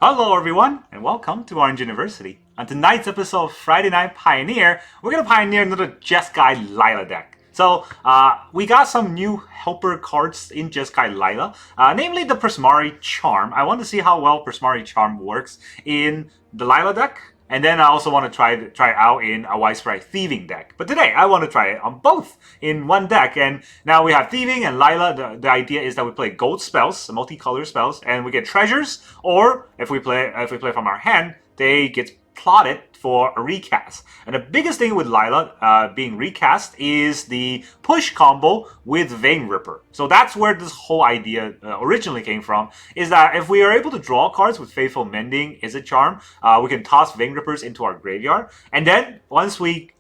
Hello everyone, and welcome to Orange University. On tonight's episode of Friday Night Pioneer, we're going to pioneer another Jeskia Lilah deck. So, we got some new helper cards in Jeskia Lilah, namely the Prismari Charm. I want to see how well Prismari Charm works in the Lilah deck, and then I also want to try it out in a Widespread Thieving deck. But today, I want to try it on both in one deck. And now we have Thieving and Lilah. The idea is that we play gold spells, multicolor spells, and we get treasures. Or if we play from our hand, they get plotted for a recast. And the biggest thing with Lilah being recast is the push combo with Vein Ripper. So that's where this whole idea originally came from, is that if we are able to draw cards with Faithful Mending, Is It Charm, we can toss Vein Rippers into our graveyard. And then once we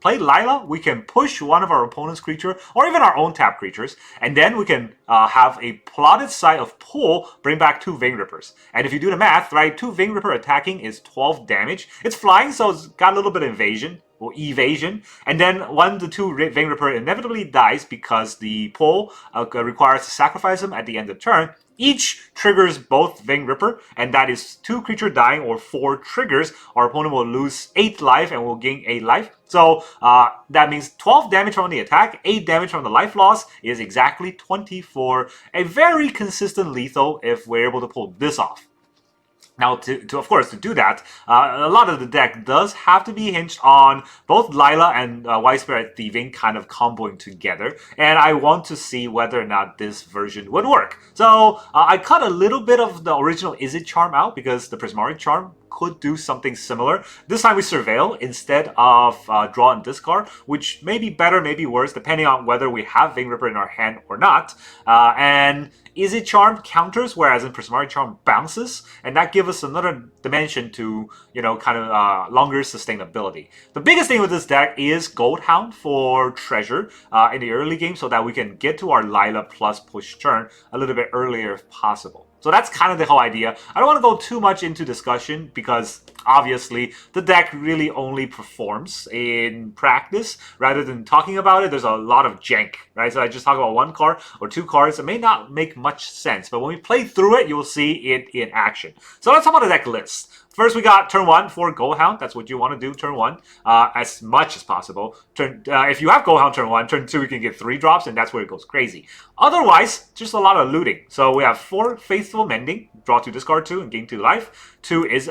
play Lilah, we can push one of our opponent's creature, or even our own tap creatures, and then we can have a plotted side of pull, bring back 2 Vein Rippers. And if you do the math, right, 2 Vein Ripper attacking is 12 damage. It's flying, so it's got a little bit of evasion. And then when the 2 Vein Ripper inevitably dies because the pull requires to sacrifice them at the end of turn, each triggers both Vein Ripper, and that is 2 creature dying or 4 triggers. Our opponent will lose 8 life and will gain 8 life. So that means 12 damage from the attack, 8 damage from the life loss is exactly 24. A very consistent lethal if we're able to pull this off. Now, of course, to do that, a lot of the deck does have to be hinged on both Lilah and Widespread Thieving kind of comboing together, and I want to see whether or not this version would work. So, I cut a little bit of the original Is It Charm out because the Prismari Charm could do something similar. This time we Surveil instead of draw and discard, which may be better, may be worse, depending on whether we have Vein Ripper in our hand or not. And Is It Charm counters, whereas in Prismari Charm bounces, and that gives us another dimension to, kind of longer sustainability. The biggest thing with this deck is Gold Hound for treasure in the early game so that we can get to our Lilah plus push turn a little bit earlier if possible. So that's kind of the whole idea. I don't want to go too much into discussion because obviously the deck really only performs in practice rather than talking about it. There's a lot of jank, right? So I just talk about 1 card or 2 cards. It may not make much sense, but when we play through it, you'll see it in action. So let's talk about the deck list. First, we got turn 1 for Gold Hound. That's what you want to do turn 1 as much as possible. If you have Gold Hound turn 1, turn 2 you can get 3 drops, and that's where it goes crazy. Otherwise, just a lot of looting. So we have 4 Faithful Mending, draw 2, discard 2, and gain 2 life. 3 Is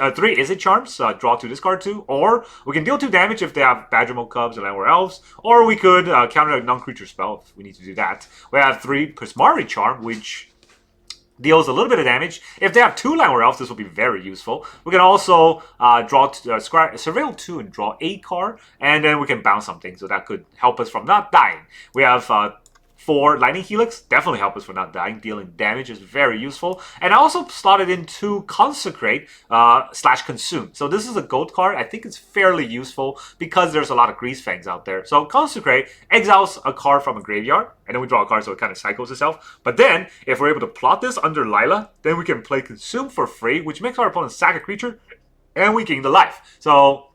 It Charms, draw 2, discard 2. Or we can deal 2 damage if they have Badgermole Cubs and Landward Elves. Or we could counter a non-creature spell if we need to do that. We have 3 Prismari Charm, which deals a little bit of damage. If they have 2 Landward Elves, this will be very useful. We can also Surveil 2 and draw a card, and then we can bounce something, so that could help us from not dying. We have 4 Lightning Helix, definitely help us from not dying. Dealing damage is very useful. And I also slotted in 2 Consecrate / Consume. So this is a gold card. I think it's fairly useful because there's a lot of Grease Fangs out there. So Consecrate exiles a card from a graveyard, and then we draw a card so it kind of cycles itself. But then, if we're able to plot this under Lilah, then we can play Consume for free, which makes our opponent sack a creature, and we gain the life. So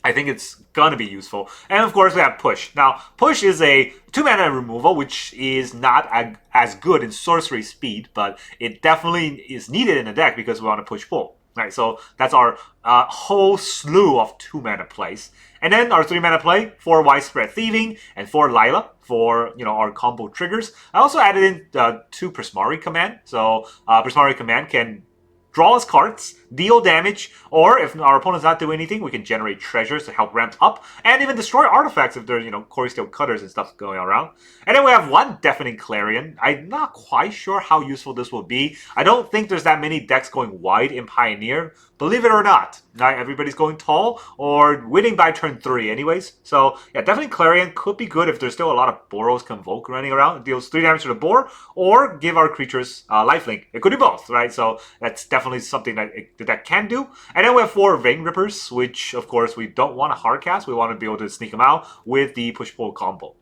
I think it's gonna be useful. And of course we have Push. Now, Push is a 2-mana removal, which is not as good in sorcery speed, but it definitely is needed in the deck because we want to push pull. Right, so that's our whole slew of 2-mana plays. And then our 3-mana play, 4 Widespread Thieving and 4 Lilah for our combo triggers. I also added in 2 Prismari Command. So Prismari Command can draw us cards, deal damage, or if our opponent's not doing anything, we can generate treasures to help ramp up, and even destroy artifacts if there's, Core Steel Cutters and stuff going around. And then we have 1 Deafening Clarion. I'm not quite sure how useful this will be. I don't think there's that many decks going wide in Pioneer, believe it or not. Not everybody's going tall or winning by turn 3 anyways. So yeah, Deafening Clarion could be good if there's still a lot of Boros Convoke running around. It deals 3 damage to the board, or give our creatures lifelink. It could do both, right? So that's definitely something that the deck can do. And then we have 4 Vein Rippers, which of course we don't want to hardcast. We want to be able to sneak them out with the push-pull combo.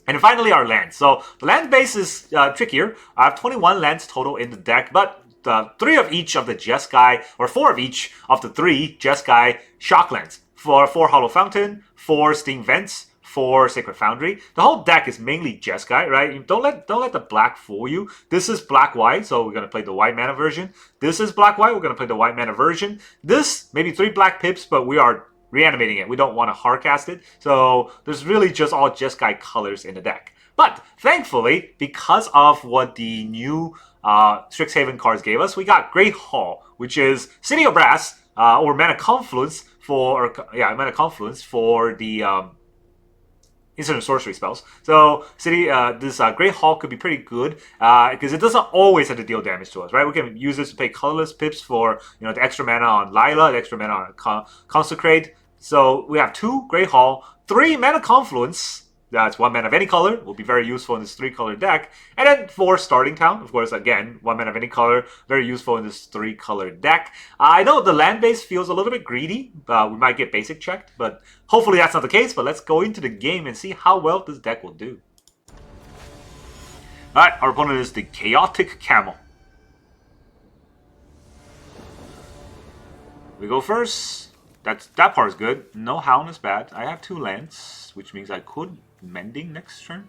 And then finally our lands. So the land base is trickier. I have 21 lands total in the deck, but 3 of each of the Jeskia, or 4 of each of the 3 Jeskia Shocklands. For 4 Hallowed Fountain, 4 Steam Vents, for Sacred Foundry. The whole deck is mainly Jeskai, right? Don't let the black fool you. This is black-white, so we're gonna play the white mana version. This is black-white, we're gonna play the white mana version. This, maybe 3 black pips, but we are reanimating it. We don't want to hardcast it. So there's really just all Jeskai colors in the deck. But thankfully, because of what the new Strixhaven cards gave us, we got Great Hall, which is City of Brass, or Mana Confluence for Mana Confluence for the instant sorcery spells. So this Great Hall could be pretty good because it doesn't always have to deal damage to us, right? We can use this to pay colorless pips for the extra mana on Lilah, the extra mana on Consecrate. So we have 2 Great Hall, 3 Mana Confluence. That's 1 mana of any color. Will be very useful in this 3-color deck. And then 4 Starting Town. Of course, again, 1 mana of any color. Very useful in this 3-color deck. I know the land base feels a little bit greedy. We might get basic checked. But hopefully that's not the case. But let's go into the game and see how well this deck will do. Alright, our opponent is the Chaotic Camel. We go first. That part is good. No Hound is bad. I have 2 lands, which means I could Mending next turn.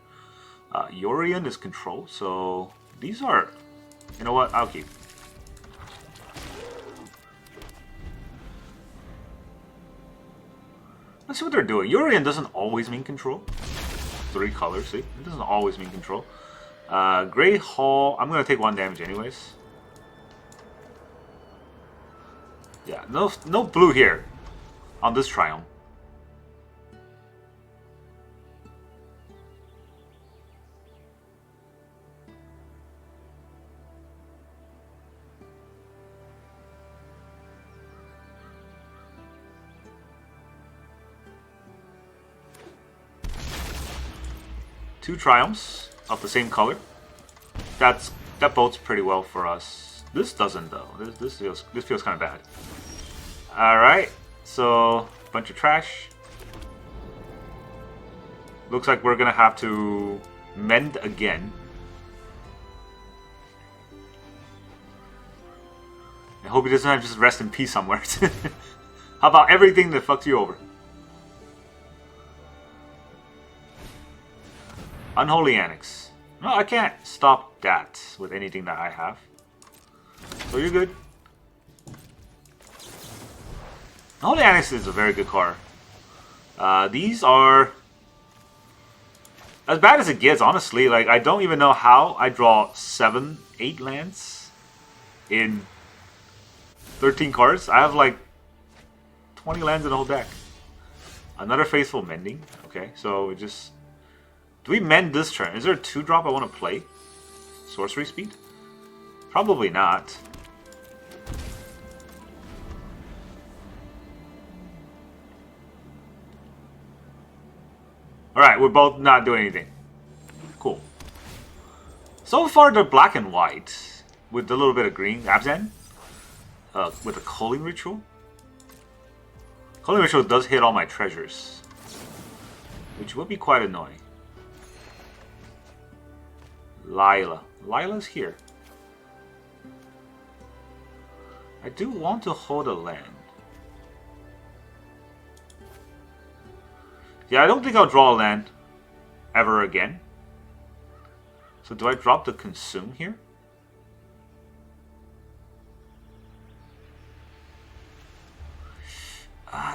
Yorion is control, so these are... You know what? I'll keep. Let's see what they're doing. Yorion doesn't always mean control. 3 colors, see? It doesn't always mean control. Great Hall, I'm going to take 1 damage anyways. Yeah, no blue here on this Triumph. Two Triumphs of the same color. That bodes pretty well for us. This doesn't though. This feels kind of bad. All right, so bunch of trash. Looks like we're gonna have to mend again. I hope he doesn't have to just rest in peace somewhere. How about everything that fucks you over? Unholy Annex. No, I can't stop that with anything that I have. So you're good. Unholy Annex is a very good card. These are as bad as it gets, honestly. Like, I don't even know how I draw 7, 8 lands in 13 cards. I have like 20 lands in the whole deck. Another Faithful Mending. Okay, so we just... Do we mend this turn? Is there a 2-drop I want to play? Sorcery speed? Probably not. Alright, we're both not doing anything. Cool. So far they're black and white. With a little bit of green. Abzan. With a Culling Ritual. Culling Ritual does hit all my treasures. Which would be quite annoying. Lilah. Lilah's here. I do want to hold a land. Yeah, I don't think I'll draw a land ever again. So do I drop the Consume here?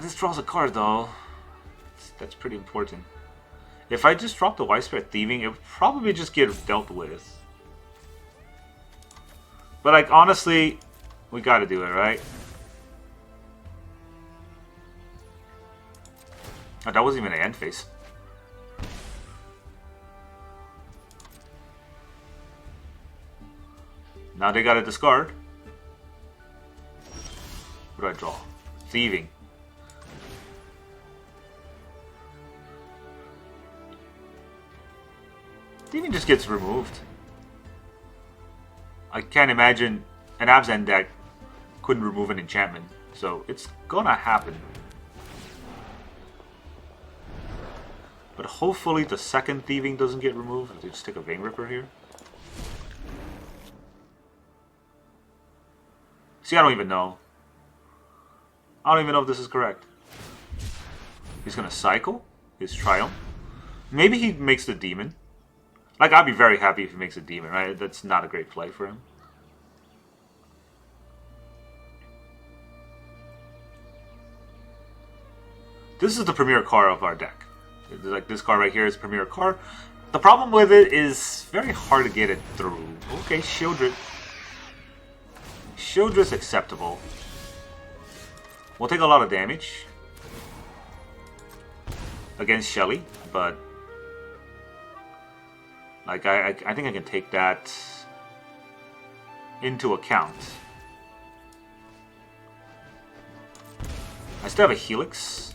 This draws a card though. That's pretty important. If I just drop the Widespread Thieving, it would probably just get dealt with. But like, honestly, we gotta do it, right? Oh, that wasn't even an end phase. Now they gotta discard. What do I draw? Thieving. Thieving just gets removed. I can't imagine an Abzan deck couldn't remove an enchantment, so it's gonna happen. But hopefully the second Thieving doesn't get removed. I'll just take a Vein Ripper here. See, I don't even know. I don't even know if this is correct. He's gonna cycle his Triumph. Maybe he makes the demon. Like, I'd be very happy if he makes a demon, right? That's not a great play for him. This is the premier card of our deck. Like, this card right here is premier card. The problem with it is very hard to get it through. Okay, Shieldred. Shieldred's acceptable. We'll take a lot of damage against Shelly, but like I think I can take that into account. I still have a Helix,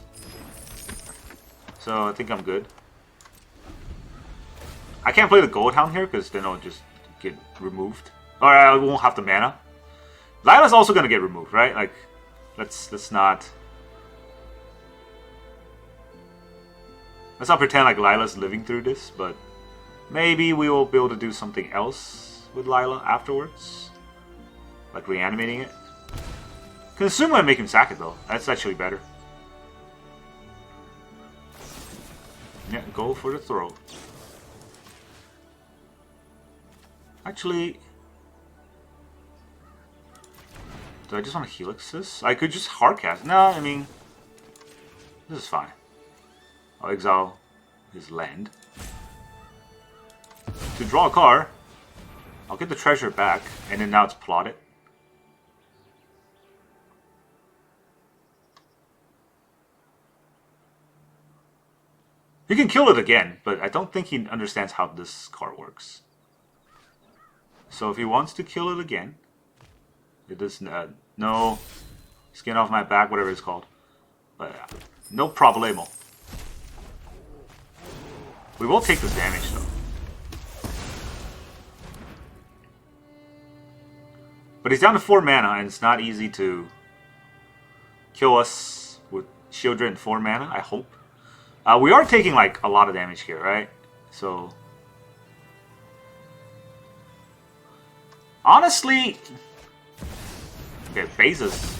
so I think I'm good. I can't play the Goldhound here because then I'll just get removed. Or I won't have the mana. Lilah's also gonna get removed, right? Like, let's not pretend like Lilah's living through this, but maybe we will be able to do something else with Lilah afterwards. Like reanimating it. Consume and make him sack it though. That's actually better. Yeah, go for the throat. Actually, do I just want to Helix this? I could just hardcast. No, I mean, this is fine. I'll exile his land. To draw a card, I'll get the treasure back, and then now it's plotted. You can kill it again, but I don't think he understands how this card works. So if he wants to kill it again, it is no skin off my back, whatever it's called. But no problemo. We will take this damage though. But he's down to 4 mana, and it's not easy to kill us with Shieldred and 4 mana, I hope. We are taking like a lot of damage here, right? So honestly, okay, bases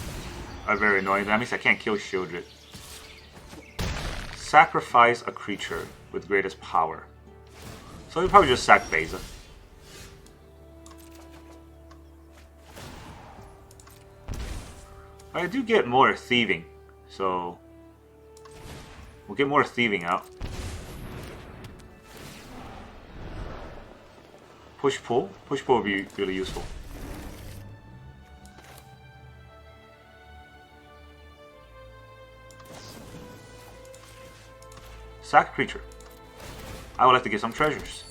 are very annoying. That means I can't kill Shieldred. Sacrifice a creature with greatest power. So we'll probably just sack Beza. I do get more thieving, so we'll get more thieving out. Push-pull? Push-pull would be really useful. Sack creature. I would like to get some treasures.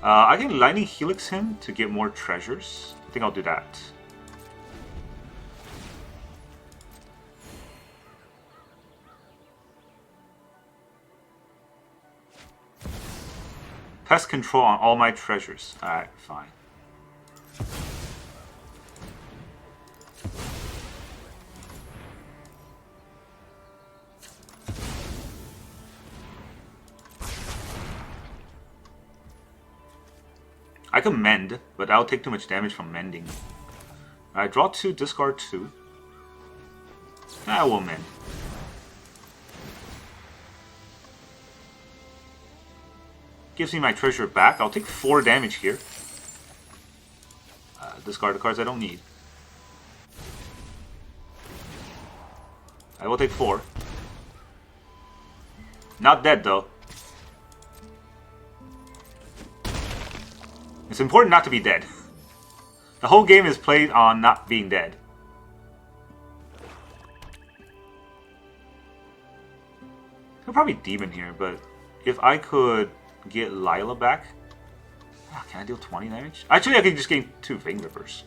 I can Lightning Helix him to get more treasures. I think I'll do that. Pest control on all my treasures. Alright, fine. I can mend, but I'll take too much damage from mending. Alright, draw 2, discard 2. I will mend. Gives me my treasure back. I'll take 4 damage here. Discard the cards I don't need. I will take 4. Not dead though. It's important not to be dead. The whole game is played on not being dead. I'll probably demon here, but if I could get Lilah back... can I deal 20 damage? Actually, I can just gain 2 Vein Rippers.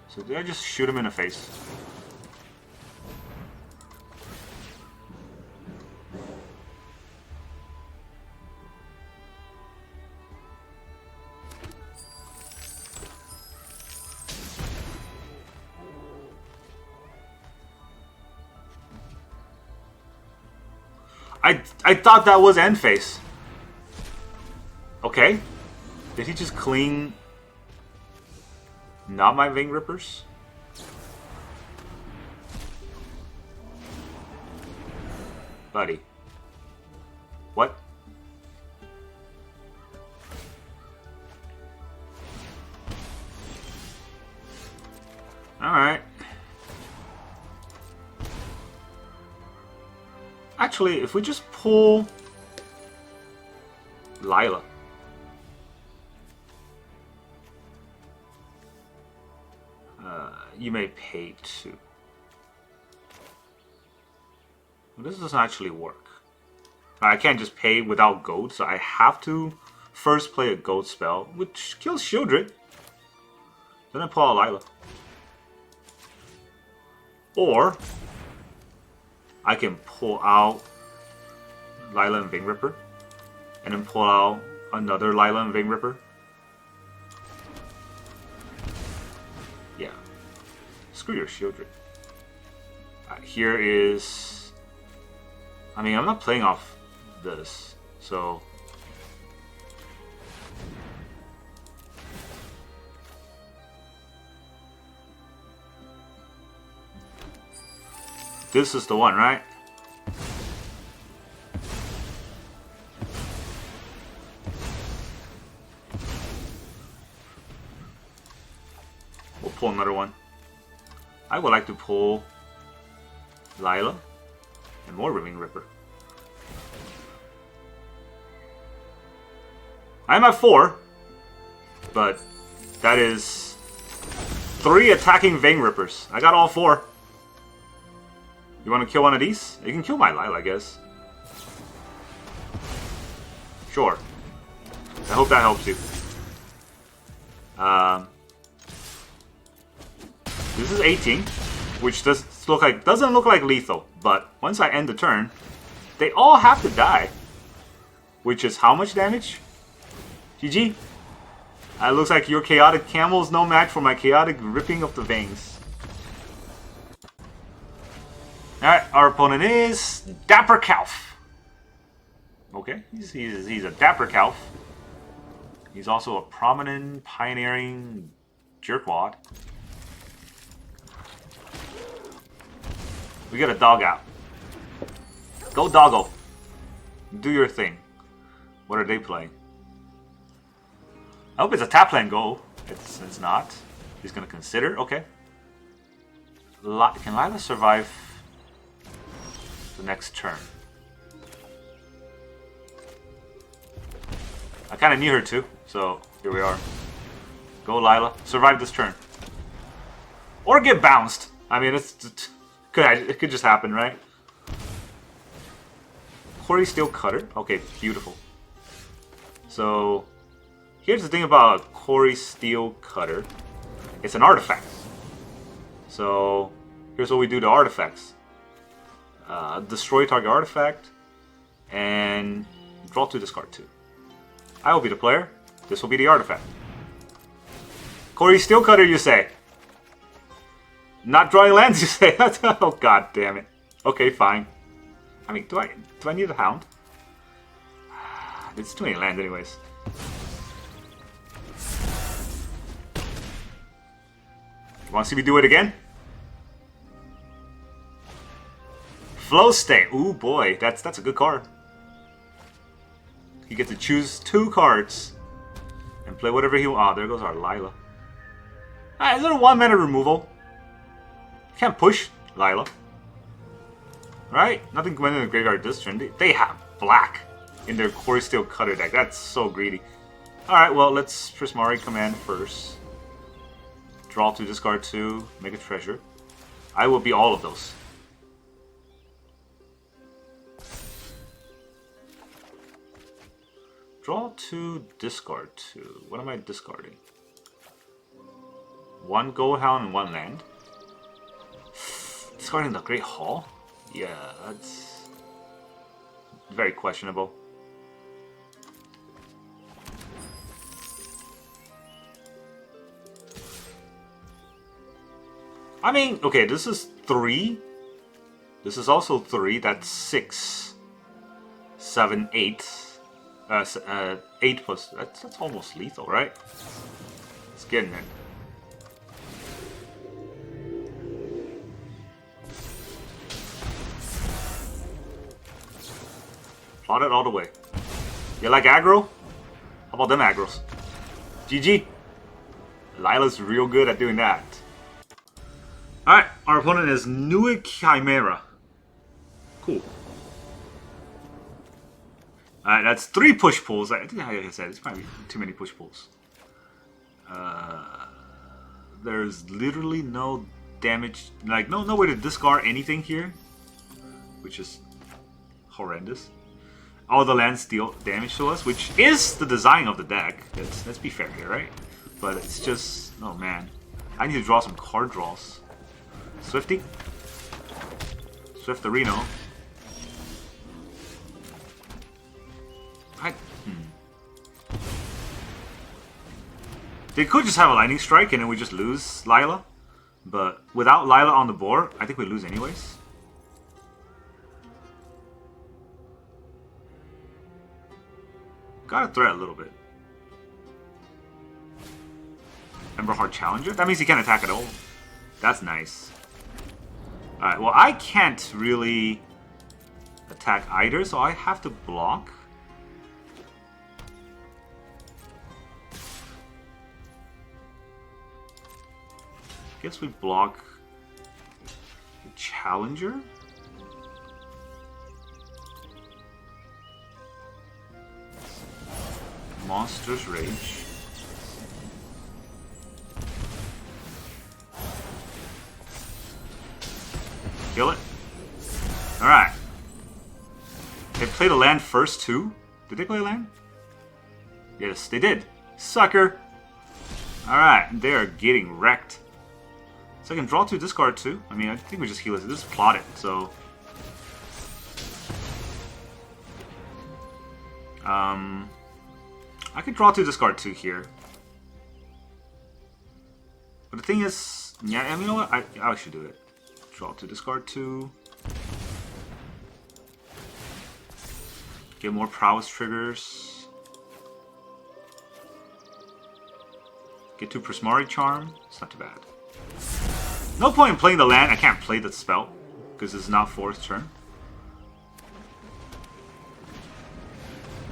So did I just shoot him in the face? I thought that was end phase. Okay. Did he just clean Not my Vein Rippers. Buddy. What? Alright. Actually, if we just pull Lilah. You may pay 2. Well, this doesn't actually work. I can't just pay without gold, so I have to first play a gold spell, which kills Shieldred. Then I pull out Lilah. Or I can pull out Lilah and Vein Ripper, and then pull out another Lilah and Vein Ripper. Yeah. Screw your Shieldred. Here is... I mean, I'm not playing off this, so... This is the one, right? We'll pull another one. I would like to pull Lilah and more Vein Ripper. I'm at 4, but that is 3 attacking Vein Rippers. I got all 4. You want to kill one of these? You can kill my Lilah, I guess. Sure. I hope that helps you. This is 18, which doesn't look like lethal, but once I end the turn, they all have to die. Which is how much damage? GG. It looks like your Chaotic Camel is no match for my Chaotic Ripping of the Veins. Alright, our opponent is Dapper Calf. Okay, he's a Dapper Calf. He's also a prominent, pioneering jerkwad. We got a dog out. Go doggo. Do your thing. What are they playing? I hope it's a tap land goal. It's not. He's gonna consider. Okay. Can Lilah survive the next turn? I kind of need her to, so here we are. Go Lilah. Survive this turn. Or get bounced. I mean, it could just happen, right? Quarry Steel Cutter. Okay, beautiful. So, here's the thing about Quarry Steel Cutter. It's an artifact. So, here's what we do to artifacts. Destroy target artifact, and draw 2, discard 2. I will be the player. This will be the artifact. Quarry Steel Cutter, you say? Not drawing lands, you say? Oh god damn it. Okay, fine. I mean, do I need a hound? It's too many lands anyways. You want to see me do it again? Flow State. Ooh boy, that's a good card. You get to choose 2 cards and play whatever he wants. Oh, there goes our Lilah. Ah, is it a 1-mana removal? Can't push Lilah. Right? Nothing went in the graveyard this turn. They have black in their Quarry Steel Cutter deck. That's so greedy. Alright, well, let's Prismari command first. Draw 2, discard 2, make a treasure. I will be all of those. Draw 2, discard 2. What am I discarding? 1 Gold Hound and 1 land. Discarding the Great Hall? Yeah, that's very questionable. I mean, okay, this is 3. This is also 3. That's 6, 7, 8. 8 plus. That's almost lethal, right? It's getting it. Plot it all the way. You like aggro? How about them aggros? GG. Lilah's real good at doing that. Alright, our opponent is Nui Chimera. Cool. Alright, that's 3 push pulls. I think, like I said, it's probably too many push pulls. There's literally no damage, like no way to discard anything here, which is horrendous. All the lands deal damage to us, which is the design of the deck. Let's be fair here, right? But it's just, oh man, I need to draw some card draws. Swifty, Swiftorino. They could just have a Lightning Strike and then we just lose Lilah. But without Lilah on the board, I think we lose anyways. Gotta threat a little bit. Emberheart Challenger? That means he can't attack at all. That's nice. Alright, well I can't really attack either, so I have to block. Guess we block the Challenger. Monster's Rage. Kill it. Alright. They played a land first too. Did they play a land? Yes, they did. Sucker. Alright, they are getting wrecked. So I can draw 2, discard 2. I mean, I think we just heal it. This is plotted, so... I could draw 2, discard 2 here. But the thing is... Yeah, I mean, you know what? I should do it. Draw 2, discard 2. Get more prowess triggers. Get 2 Prismari Charm. It's not too bad. No point in playing the land. I can't play the spell because it's not 4th turn.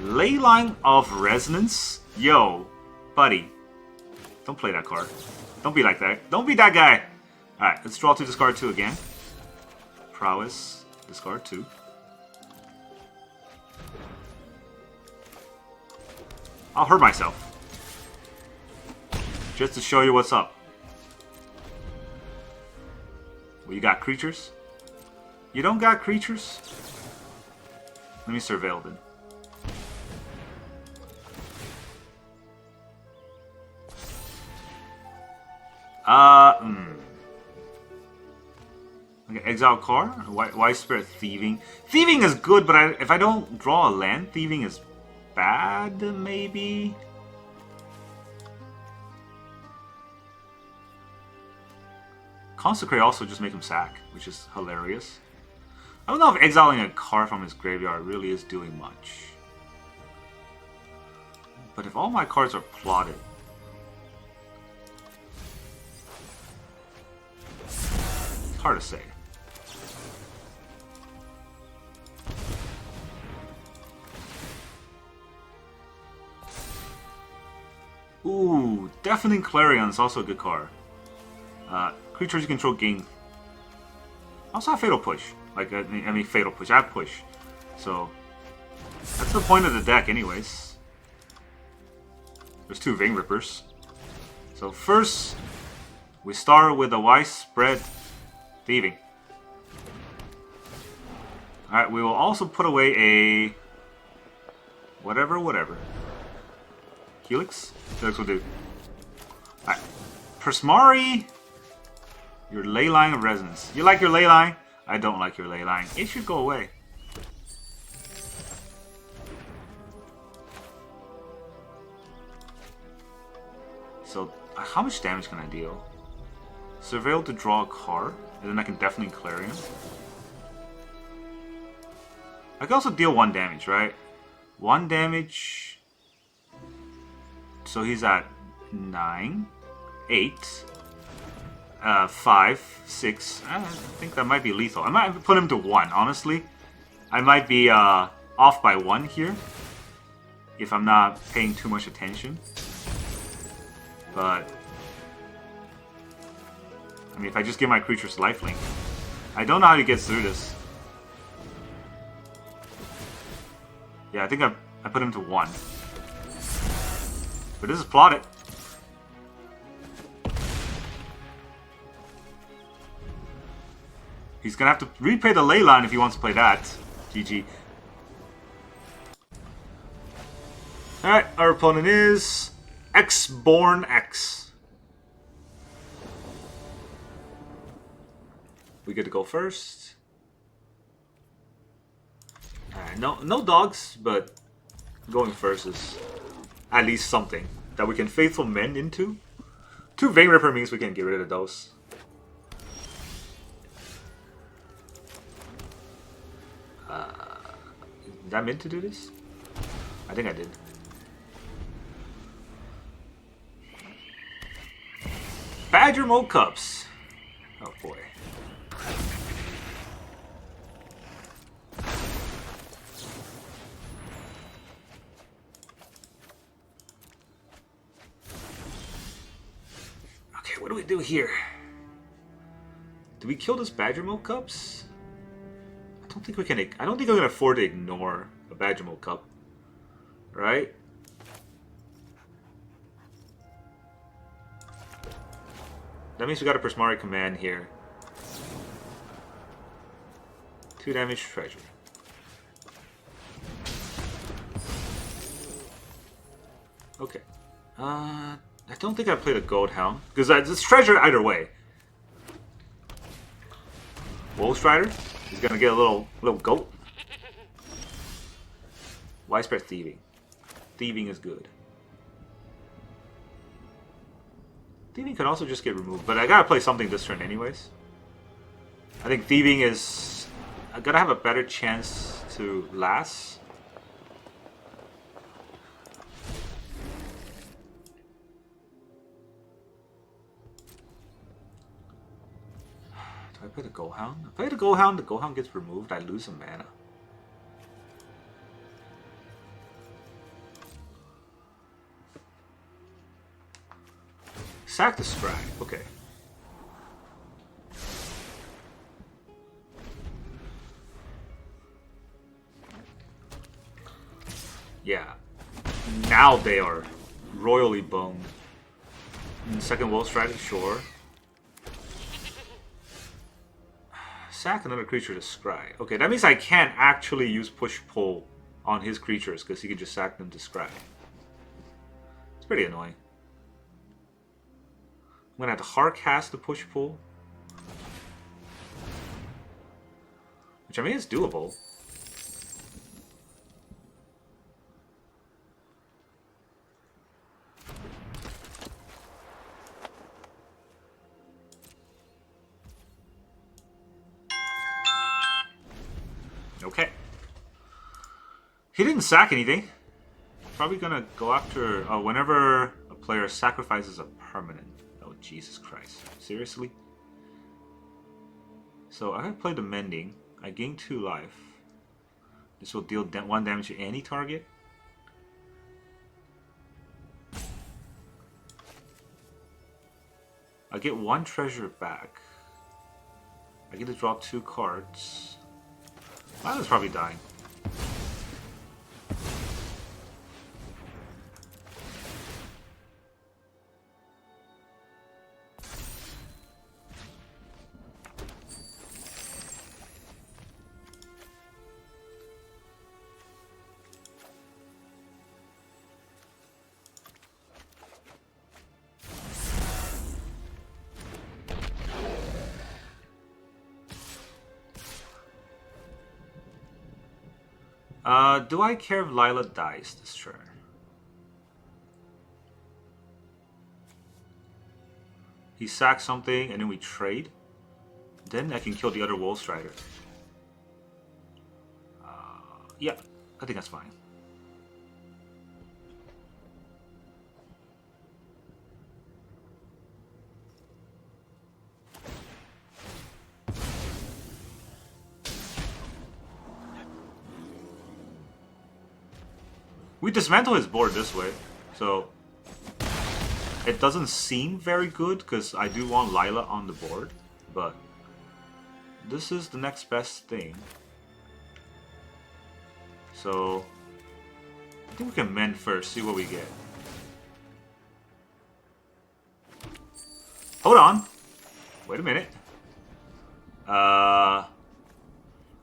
Leyline of Resonance? Yo, buddy. Don't play that card. Don't be like that. Don't be that guy. Alright, let's draw 2, discard 2 again. Prowess, discard 2. I'll hurt myself. Just to show you what's up. Well, you got creatures? You don't got creatures? Let me surveil then. Okay, exile card. Widespread Thieving. Thieving is good, but if I don't draw a land, Thieving is bad, maybe? Consecrate also just make him sack, which is hilarious. I don't know if exiling a card from his graveyard really is doing much. But if all my cards are plotted... It's hard to say. Ooh, Deafening Clarion is also a good card. Creatures you control gain. I also have Fatal Push. Like, I mean, Fatal Push. I have Push. So, that's the point of the deck anyways. There's 2 Vein Rippers. So first, we start with a Widespread Thieving. Alright, we will also put away a... Whatever. Helix? Helix will do. Alright. Prismari... Your Leyline of Resonance. You like your Leyline? I don't like your Leyline. It should go away. So, how much damage can I deal? Surveil to draw a card, and then I can Deafening Clarion. I can also deal 1 damage, right? 1 damage. So he's at 9, 8. 5, 6. I think that might be lethal. I might put him to 1, honestly. I might be on off by 1 here. If I'm not paying too much attention. But I mean, if I just give my creatures lifelink. I don't know how he gets through this. Yeah, I think I put him to 1. But this is plotted. He's gonna have to repay the ley line if he wants to play that. GG. Alright, our opponent is X-Born X. We get to go first. No dogs, but going first is at least something that we can Faithful Mend into. 2 Vein Ripper means we can get rid of those. Did I meant to do this? I think I did. Badger Mold Cups. Oh boy. Okay, what do we do here? Do we kill this Badger Mold Cups? I don't think we can. I don't think we can afford to ignore a Badger Mold Cup, right? That means we got a Prismari command here. 2 damage treasure. Okay. I don't think I played a Gold Hound because it's treasure either way. Wolf Strider. He's gonna get a little goat. Widespread Thieving. Thieving is good. Thieving could also just get removed, but I gotta play something this turn anyways. I think Thieving is... I gotta have a better chance to last. Do I play the Gold Hound? I play the Gold Hound gets removed, I lose some mana. Sack the Scry, okay. Yeah. Now they are royally boned. Second Wolf Strider, sure. Sack another creature to scry. Okay, that means I can't actually use push-pull on his creatures because he can just sack them to scry. It's pretty annoying. I'm gonna have to hard cast the push-pull. Which I mean is doable. Okay. He didn't sack anything. Probably gonna go after whenever a player sacrifices a permanent. Oh, Jesus Christ. Seriously? So I have played the Mending. I gain 2 life. This will deal 1 damage to any target. I get 1 treasure back. I get to draw 2 cards. Lila's probably dying. Do I care if Lilah dies this turn? He sacks something and then we trade. Then I can kill the other Wolf Strider. Yeah, I think that's fine. We dismantle his board this way, so it doesn't seem very good because I do want Lilah on the board, but this is the next best thing. So I think we can mend first, see what we get. Hold on. Wait a minute.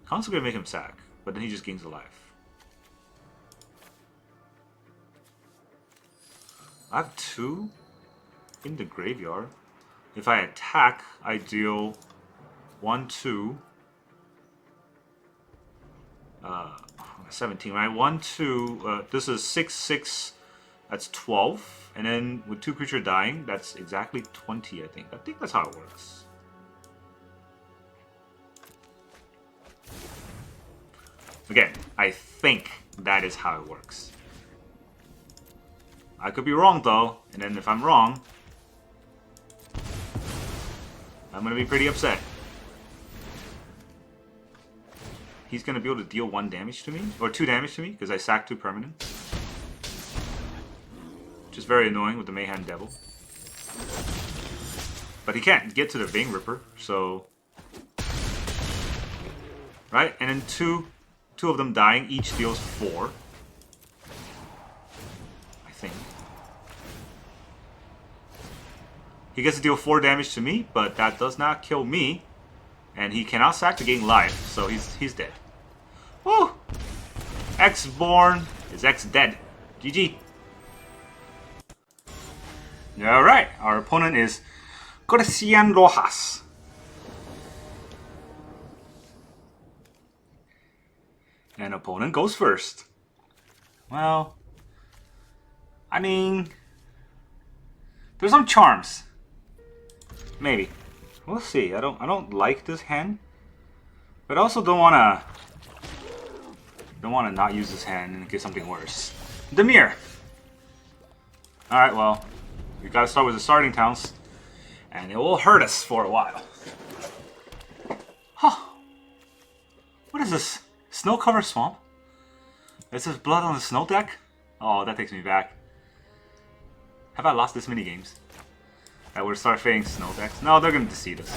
Consecrate make him sack, but then he just gains a life. I have 2 in the graveyard. If I attack, I deal 1, 2. 17, right? 1, 2. This is 6, 6. That's 12. And then with 2 creatures dying, that's exactly 20, I think. I think that's how it works. Again, I think that is how it works. I could be wrong, though. And then if I'm wrong, I'm going to be pretty upset. He's going to be able to deal 1 damage to me, or 2 damage to me, because I sacked 2 permanents. Which is very annoying with the Mayhem Devil. But he can't get to the Vein Ripper, so... Right? And then two of them dying, each deals 4. I think. He gets to deal 4 damage to me, but that does not kill me. And he cannot sack to gain life, so he's dead. Woo! X born is X dead. GG. Alright, our opponent is Christian Rojas. And opponent goes first. Well, I mean, there's some charms. Maybe. We'll see. I don't like this hand, but I also don't wanna not use this hand and get something worse. Demir. All right. Well, we gotta start with the starting towns, and it will hurt us for a while. Huh? What is this? Snow-covered swamp? Is this blood on the snow deck? Oh, that takes me back. Have I lost this many games? I would start fading snow decks. No, they're gonna deceive us.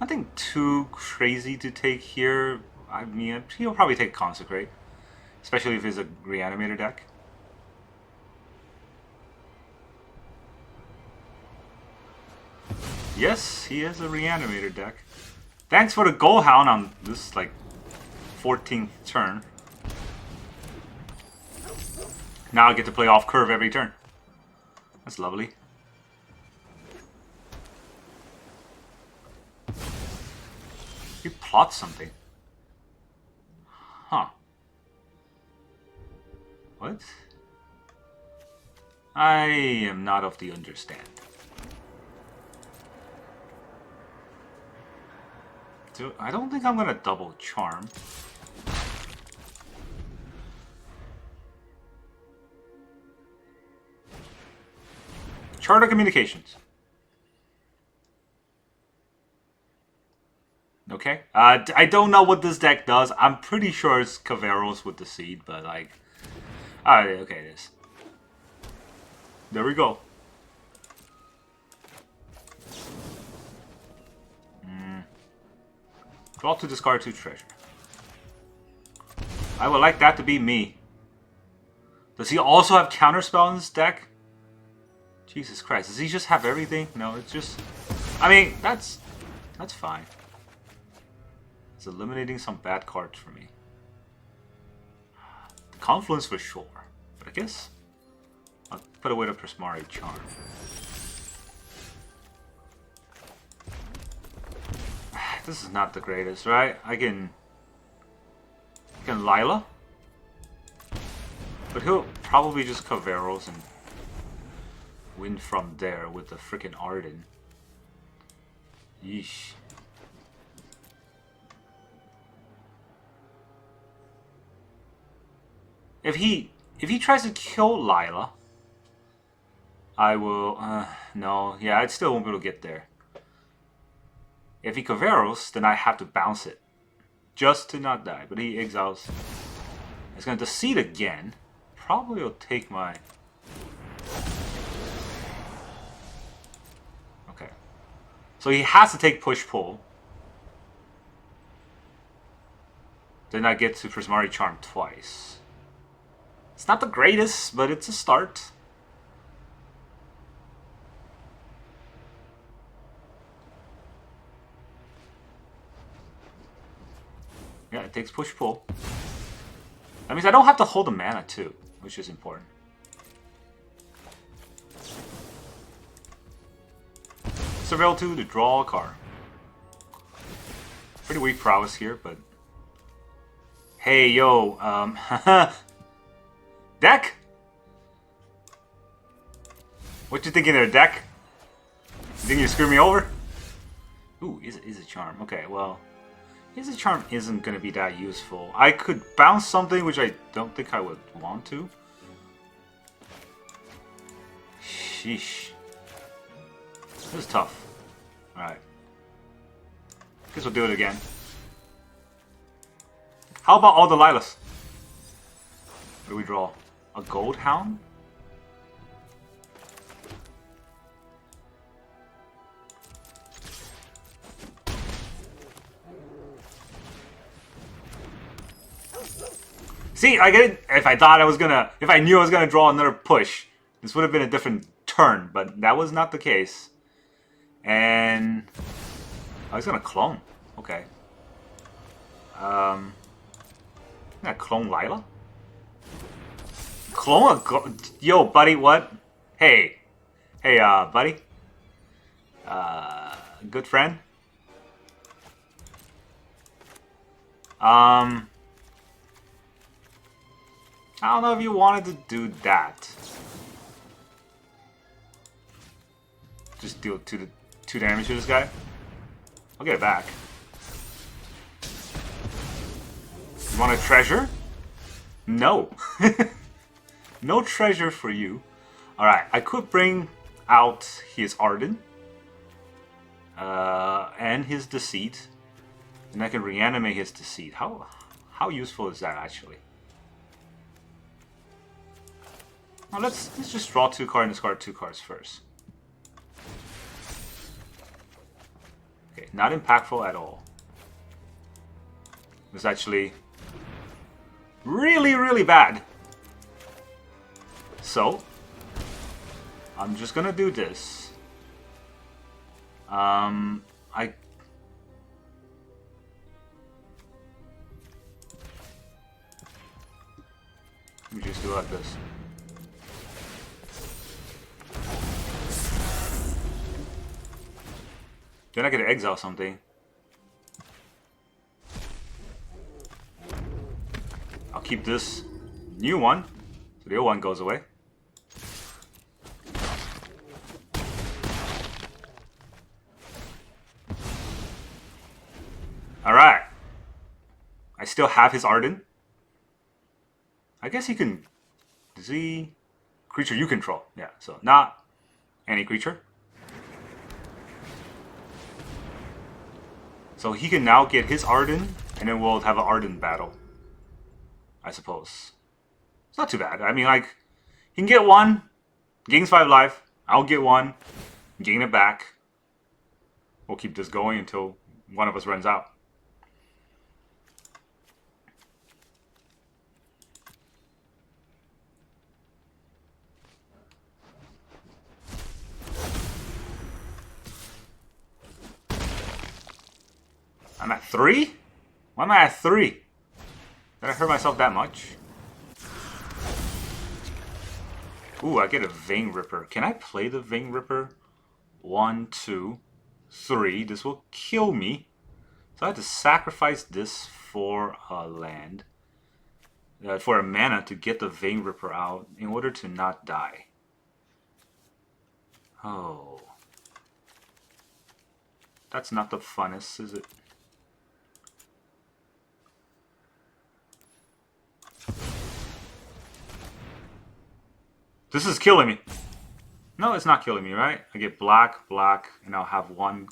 Nothing too crazy to take here. I mean, he'll probably take Consecrate, especially if it's a Reanimator deck. Yes, he has a Reanimator deck. Thanks for the Goldhound on this, like, 14th turn. Now I get to play off curve every turn. That's lovely. He plots something. Huh. What? I am not of the understand. I don't think I'm gonna double charm. Charter Communications. Okay. I don't know what this deck does. I'm pretty sure it's Caveros with the seed, but like... Alright, okay, it is. There we go. Draw to discard 2 treasure. I would like that to be me. Does he also have Counterspell in this deck? Jesus Christ, does he just have everything? No, it's just... I mean, that's fine. It's eliminating some bad cards for me. The Confluence for sure. But I guess I'll put away the Prismari Charm. This is not the greatest, right? I can Lilah. But he'll probably just Caveros and win from there with the frickin' Arden. Yeesh. If he tries to kill Lilah, I will... no, yeah, I still won't be able to get there. If he Caveros, then I have to bounce it. just to not die. But he exiles. He's going to Deceit again. Probably will take my... Okay. So he has to take push-pull. Then I get to Prismari Charm twice. It's not the greatest, but it's a start. Yeah, it takes push-pull. That means I don't have to hold the mana too, which is important. Surveil 2 to draw a card. Pretty weak prowess here, but... Hey, yo, deck? What you thinking there, deck? You think you screw me over? Ooh, is a charm. Okay, well... His charm isn't going to be that useful. I could bounce something, which I don't think I would want to. Sheesh. This is tough. Alright. Guess we'll do it again. How about all the Lilahs? What do we draw? A Gold Hound? See, I get it. If I thought I was gonna, if I knew I was gonna draw another push, this would have been a different turn, but that was not the case. And I was gonna clone. Okay. Gonna clone Lilah. Clone a yo, buddy. What? Hey, buddy. Good friend. I don't know if you wanted to do that. Just deal 2 damage to this guy. I'll get it back. You want a treasure? No. No treasure for you. Alright, I could bring out his Arden. And his Deceit. And I can reanimate his Deceit. How useful is that actually? Well, let's just draw 2 cards and discard 2 cards first. Okay, not impactful at all. It's actually really, really bad. So, I'm just gonna do this. Let me just do it like this. Then I could exile something. I'll keep this new one, so the old one goes away. Alright. I still have his Arden. I guess he can... Does he... Creature you control. Yeah, so not any creature. So he can now get his Arden, and then we'll have an Arden battle. I suppose. It's not too bad. I mean, like, he can get 1, gains 5 life. I'll get 1, gain it back. We'll keep this going until one of us runs out. I'm at 3? Why am I at 3? Did I hurt myself that much? Ooh, I get a Vein Ripper. Can I play the Vein Ripper? 1, 2, 3. This will kill me. So I have to sacrifice this for a land. For a mana to get the Vein Ripper out in order to not die. Oh. That's not the funnest, is it? This is killing me. No, it's not killing me, right? I get black, black, and I'll have 1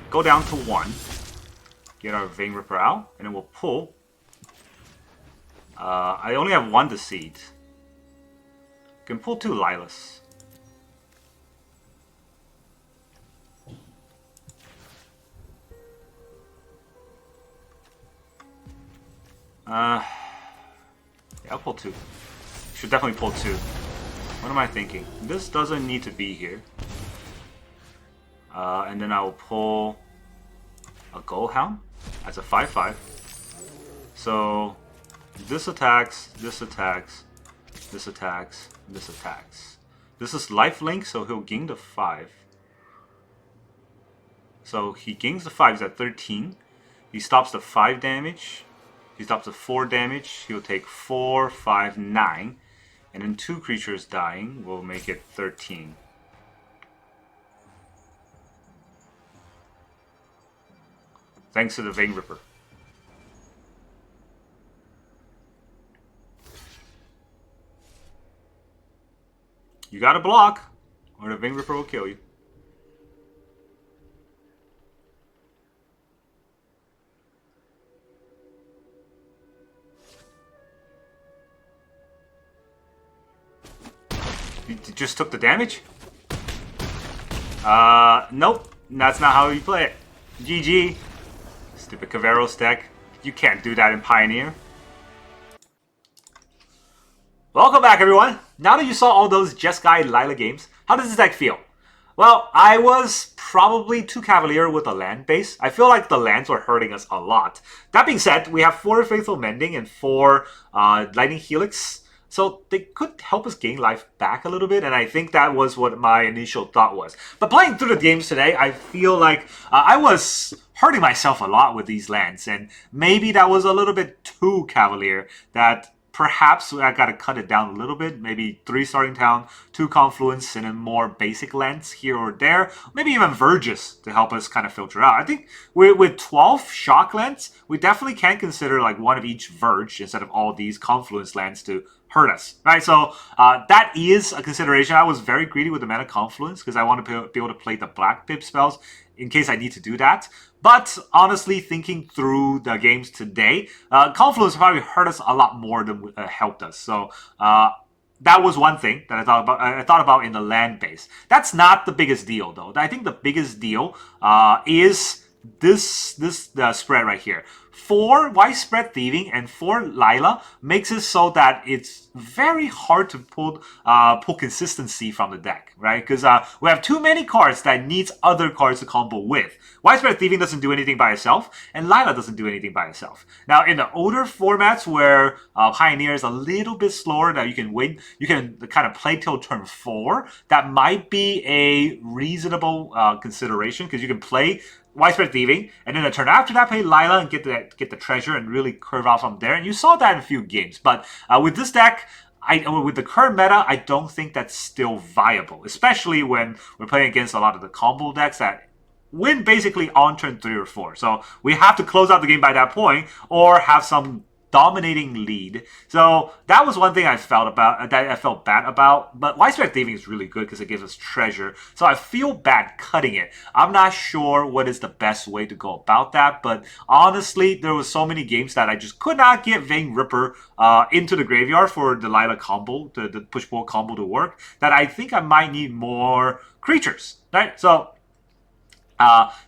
go down to 1. Get our Vein Ripper out, and then we'll pull. I only have 1 Deceit. Can pull 2 Lilahs. Yeah, I'll pull 2. Should definitely pull 2. What am I thinking? This doesn't need to be here. And then I will pull a Goldhound as a 5/5. So this attacks, this attacks, this attacks, this attacks. This is lifelink, so he'll gain the 5. So he gains the 5, he's at 13. He stops the 5 damage. He stops the 4 damage. He'll take 4, 5, 9. And then 2 creatures dying will make it 13. Thanks to the Vein Ripper. You gotta block, or the Vein Ripper will kill you. You just took the damage? Nope. That's not how you play it. GG. Stupid Caveros deck. You can't do that in Pioneer. Welcome back, everyone. Now that you saw all those Jeskia Lilah games, how does this deck feel? Well, I was probably too cavalier with the land base. I feel like the lands were hurting us a lot. That being said, we have 4 Faithful Mending and 4 Lightning Helix. So they could help us gain life back a little bit, and I think that was what my initial thought was. But playing through the games today, I feel like I was hurting myself a lot with these lands, and maybe that was a little bit too cavalier, that perhaps I got to cut it down a little bit, maybe 3 Starting Town, 2 Confluence, and then more basic lands here or there, maybe even Verges to help us kind of filter out. I think with 12 Shock lands, we definitely can consider like one of each Verge instead of all these Confluence lands to hurt us, right? So that is a consideration. I was very greedy with the Mana Confluence because I want to be able to play the Black Pip spells in case I need to do that. But honestly, thinking through the games today, Confluence probably hurt us a lot more than helped us. So that was one thing that I thought about in the land base. That's not the biggest deal, though. I think the biggest deal is this spread right here. 4 Widespread Thieving and 4 Lilah makes it so that it's very hard to pull consistency from the deck, right? Because we have too many cards that needs other cards to combo with. Widespread Thieving doesn't do anything by itself, and Lilah doesn't do anything by itself. Now, in the older formats where Pioneer is a little bit slower, that you can kind of play till turn 4, that might be a reasonable consideration, because you can play Widespread Thieving, and then the turn after that, play Lilah and get the treasure and really curve out from there. And you saw that in a few games. But with this deck, with the current meta, I don't think that's still viable, especially when we're playing against a lot of the combo decks that win basically on turn 3 or 4. So we have to close out the game by that point, or have some dominating lead. So that was one thing I felt bad about. But Widespread Thieving is really good because it gives us treasure. So I feel bad cutting it. I'm not sure what is the best way to go about that. But honestly, there was so many games that I just could not get Vein Ripper into the graveyard for the Lilah combo, the push-pull combo to work, that I think I might need more creatures, right? So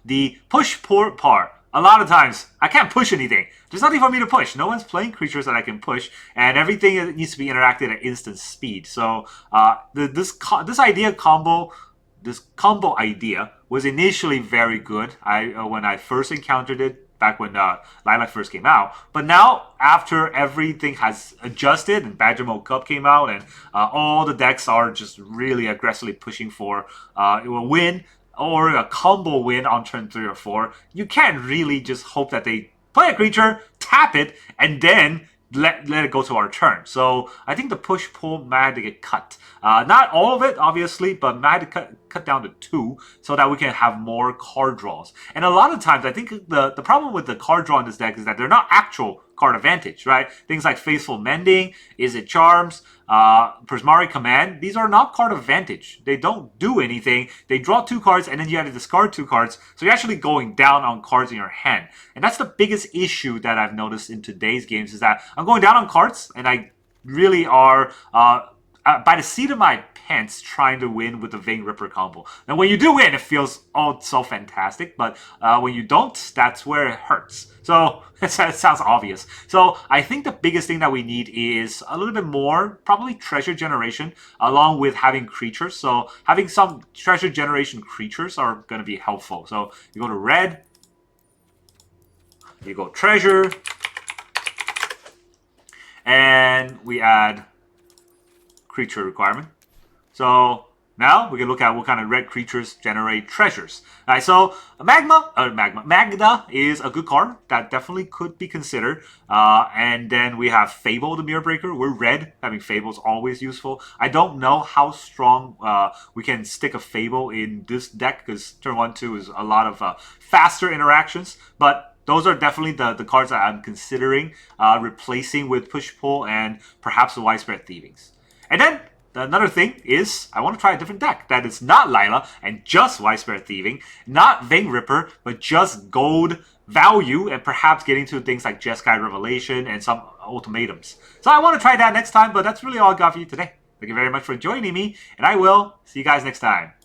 the push-pull part, a lot of times, I can't push anything. There's nothing for me to push. No one's playing creatures that I can push, and everything needs to be interacted at instant speed. So this combo idea was initially very good. When I first encountered it, back when Lilah first came out. But now, after everything has adjusted and Badger Mode Cup came out, and all the decks are just really aggressively pushing for it will win, or a combo win on turn 3 or 4, you can't really just hope that they play a creature, tap it, and then let it go to our turn. So I think the push-pull might have to get cut. Not all of it, obviously, but might have to cut down to 2 so that we can have more card draws. And a lot of times, I think the problem with the card draw in this deck is that they're not actual card advantage, right? Things like Faithful Mending, Is It Charms, Prismari Command, these are not card advantage. They don't do anything. They draw 2 cards and then you have to discard 2 cards. So you're actually going down on cards in your hand. And that's the biggest issue that I've noticed in today's games is that I'm going down on cards and I really are by the seat of my pants trying to win with the Vein Ripper combo. Now when you do win, it feels so fantastic, but when you don't, that's where it hurts. So it sounds obvious. So I think the biggest thing that we need is a little bit more, probably treasure generation, along with having creatures. So having some treasure generation creatures are going to be helpful. So you go to red, you go treasure, and we add creature requirement. So now we can look at what kind of red creatures generate treasures. Alright, so Magda is a good card that definitely could be considered. And then we have Fable, the Mirror Breaker. We're red. Having Fable is always useful. I don't know how strong we can stick a Fable in this deck because turn 1-2 is a lot of faster interactions. But those are definitely the cards that I'm considering replacing with Push-Pull and perhaps the Widespread Thievings. And then another thing is I want to try a different deck that is not Lilah and just Widespread Thieving, not Vein Ripper, but just gold value and perhaps getting to things like Jeskia Revelation and some ultimatums. So I want to try that next time, but that's really all I got for you today. Thank you very much for joining me, and I will see you guys next time.